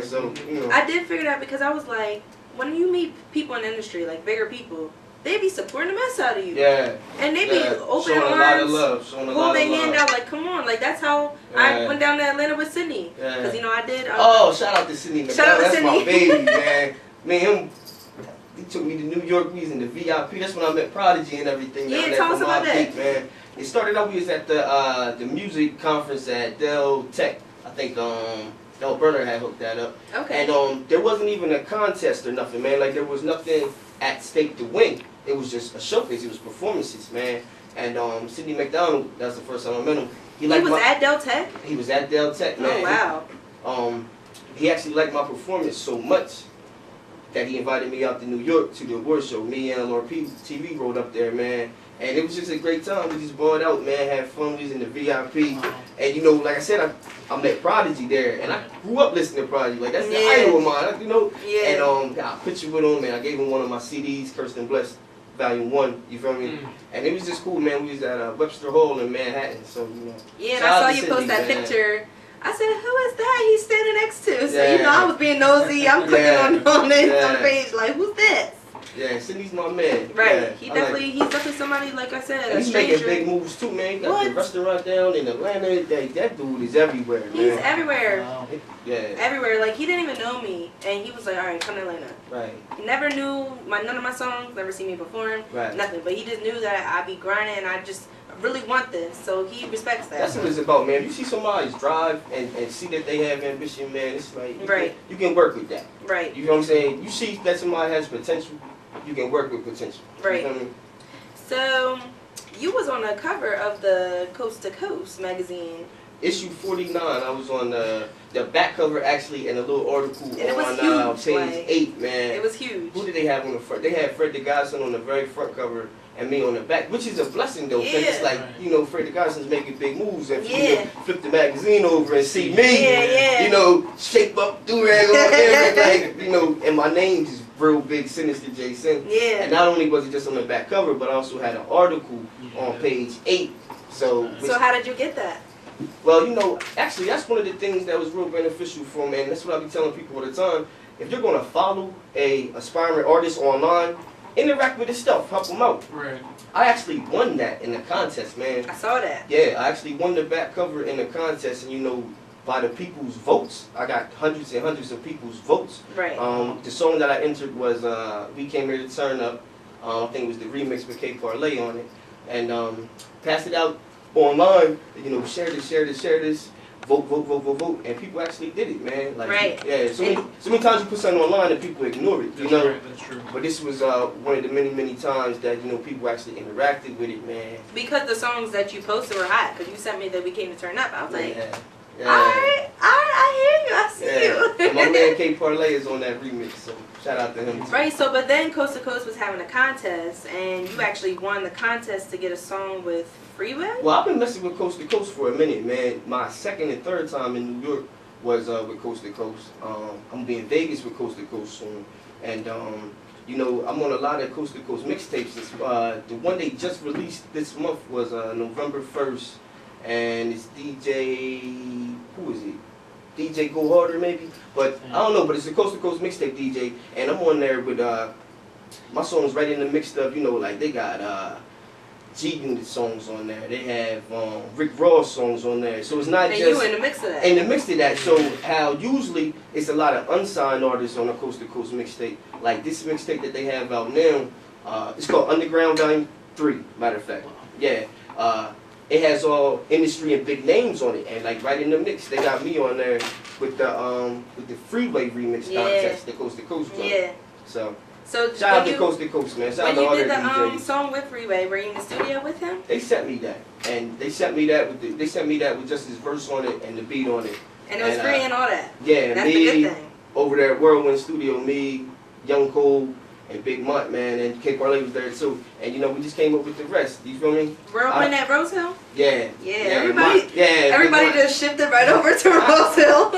So, you know. I did figure that because I was like, when you meet people in the industry, like bigger people, they be supporting the mess out of you. Yeah. And they be open showing arms. A lot of love. Showing a lot hold of their love. hand out like, come on. Like, that's how I went down to Atlanta with Sydney. Because, you know, I did. Shout out to Sydney. Shout out to That's Sydney. my baby, man. Me and him, he took me to New York. We was in the VIP. That's when I met Prodigy and everything. Yeah, tell us about that. Deep, man. It started out, we was at the music conference at Del Tech. I think Del Burner had hooked that up. Okay. And there wasn't even a contest or nothing, man. Like, there was nothing at stake to win. It was just a showcase. It was performances, man. And Sidney McDonald, that's the first time I met him. He was at Del Tech? He was at Del Tech, man. Oh, wow. He actually liked my performance so much that he invited me out to New York to the award show. Me and LRP TV rolled up there, man. And it was just a great time. We just balled out, man, had fun. We was in the VIP. And, you know, like I said, I met Prodigy there. And I grew up listening to Prodigy. Like, that's the idol of mine, you know? Yeah. And got a picture with him, and I gave him one of my CDs, Cursed and Blessed, Volume 1, you feel me? And it was just cool, man. We was at Webster Hall in Manhattan, so, you know. Yeah, and I saw you post that picture. I said, who is that he's standing next to? So, you know, I was being nosy. I'm clicking on the page, like, who's this? Yeah, Sydney's my man. Right. He's definitely somebody, like I said, and he's making big moves too, man. He got the restaurant down in Atlanta. That dude is everywhere, man. He's everywhere. Wow. Yeah. Everywhere. Like, he didn't even know me. And he was like, all right, come to Atlanta. Right. He never knew none of my songs, never seen me perform. Right. Nothing. But he just knew that I be grinding and I just really want this. So he respects that. That's what it's about, man. If you see somebody's drive and see that they have ambition, man, it's like you can work with that. Right. You know what I'm saying? You see that somebody has potential, you can work with potential. Right. You know what I mean? So, you was on the cover of the Coast to Coast magazine. Issue 49. I was on the back cover, actually, and a little article on page 8, man. It was huge. Who did they have on the front? They had Fred the Godson on the very front cover and me on the back, which is a blessing, though, because it's like, you know, Fred the Godson's making big moves. And you know, flip the magazine over and see me, you know, shape up, do-rag on there, like, you know, and my name is real big, Sinister JSIN. Yeah. And not only was it just on the back cover, but I also had an article on page 8. So how did you get that? Well, you know, actually, that's one of the things that was real beneficial for me, and that's what I be telling people all the time. If you're going to follow a aspiring artist online, interact with his stuff, help him out. Right. I actually won that in the contest, man. I saw that. Yeah, I actually won the back cover in the contest, and you know, by the people's votes, I got hundreds and hundreds of people's votes. Right. The song that I entered was "We Came Here to Turn Up." I think it was the remix with K Parlay on it, and passed it out online. You know, share this. Vote, and people actually did it, man. Like, yeah, so many times you put something online and people ignore it, you know. Right, that's true. But this was one of the many times that, you know, people actually interacted with it, man. Because the songs that you posted were hot, because you sent me that We Came to Turn Up. I was like, yeah. Alright, I hear you, I see you. And my man K Parlay is on that remix, so shout out to him too. Right, so but then Coast to Coast was having a contest, and you actually won the contest to get a song with Freeway? Well, I've been messing with Coast to Coast for a minute, man. My second and third time in New York was with Coast to Coast. I'm gonna be in Vegas with Coast to Coast soon, and you know, I'm on a lot of Coast to Coast mixtapes. The one they just released this month was November 1st, and it's DJ, who is it? DJ Go Harder maybe, but I don't know. But it's a Coast to Coast mixtape DJ, and I'm on there with my songs right in the mix of, you know, like they got G-Unit songs on there. They have Rick Ross songs on there. So it's not and just... you in the mix of that. In the mix of that. So how usually it's a lot of unsigned artists on the Coast to Coast mixtape. Like this mixtape that they have out now, it's called Underground Volume 3, matter of fact. Yeah. It has all industry and big names on it. And like right in the mix, they got me on there with the Freeway remix contest, the Coast to Coast one. Yeah. So shout out to Coast to Coast, man. Shout out to all the DJs. When you did the song with Freeway, were you in the studio with him? They sent me that, and they sent me that with just his verse on it and the beat on it. And it was free and all that. Yeah, that's the good thing. Over there at Whirlwind Studio, me, Young Cole, and Big Mutt, man, and K Parlay was there too. And you know, we just came up with the rest. You feel me? Whirlwind at Rose Hill? Yeah. Everybody just shifted right over to Rose Hill.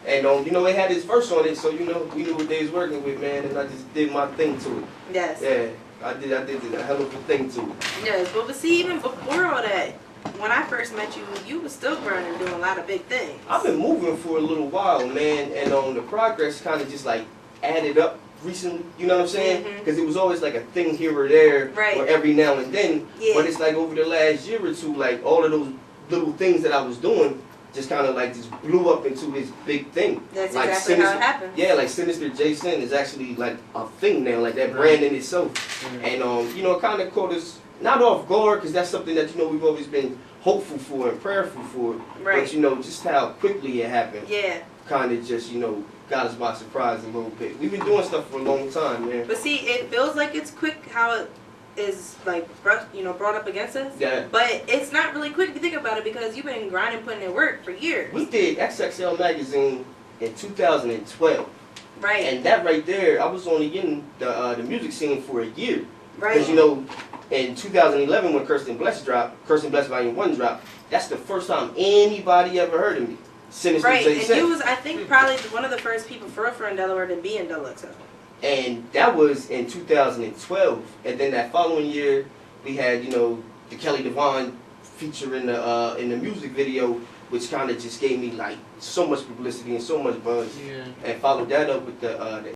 And you know, it had his verse on it, so you know, we knew what they was working with, man, and I just did my thing to it. Yes. Yeah, I did a hell of a thing to it. Yes, but see, even before all that, when I first met you, you was still grinding, doing a lot of big things. I've been moving for a little while, man, and the progress kind of just like added up recently. You know what I'm saying? Because it was always like a thing here or there, right, or every now and then. Yeah. But it's like over the last year or two, like all of those little things that I was doing just kind of like just blew up into this big thing. That's like exactly how it happened. Yeah, like Sinister JSIN is actually like a thing now, like that brand in itself. And you know, it kind of caught us not off guard, because that's something that, you know, we've always been hopeful for and prayerful for. Right. But you know, just how quickly it happened. Yeah. Kind of just, you know, got us by surprise a little bit. We've been doing stuff for a long time, man. But see, it feels like it's quick how it is like, you know, brought up against us. Yeah. But it's not really quick if you think about it, because you've been grinding, putting in work for years. We did XXL magazine in 2012. Right. And that right there, I was only in the music scene for a year. Right. Because, you know, in 2011 when Cursed and Blessed dropped, Cursed and Blessed Volume 1 dropped, that's the first time anybody ever heard of me. Sinister right. JSIN. And you was, I think, probably one of the first people for in Delaware to be in XXL. And that was in 2012. And then that following year, we had, you know, the Kelly Devon feature in the music video, which kind of just gave me like so much publicity and so much buzz. Yeah. And followed that up with the